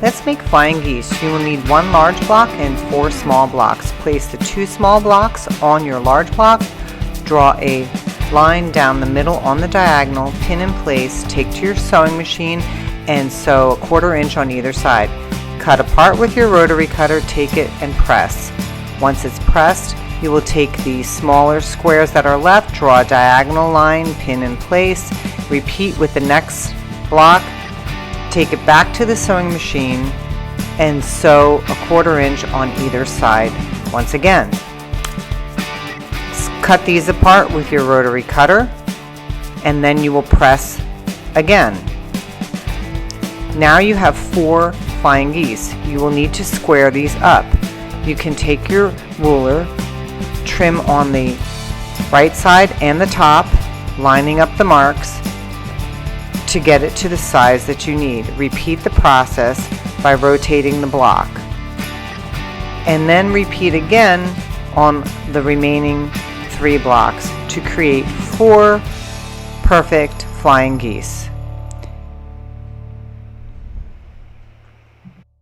Let's make flying geese. You will need 1 large block and 4 small blocks. Place the 2 small blocks on your large block. Draw a line down the middle on the diagonal, pin in place, take to your sewing machine and sew 1/4 inch on either side. Cut apart with your rotary cutter, take it and press. Once it's pressed, you will take the smaller squares that are left, draw a diagonal line, pin in place, repeat with the next block, take it back to the sewing machine and sew 1/4 inch on either side once again. Cut these apart with your rotary cutter and then you will press again. Now you have 4 flying geese. You will need to square these up. You can take your ruler, trim on the right side and the top, lining up the marks to get it to the size that you need. Repeat the process by rotating the block. And then repeat again on the remaining 3 blocks to create 4 perfect flying geese.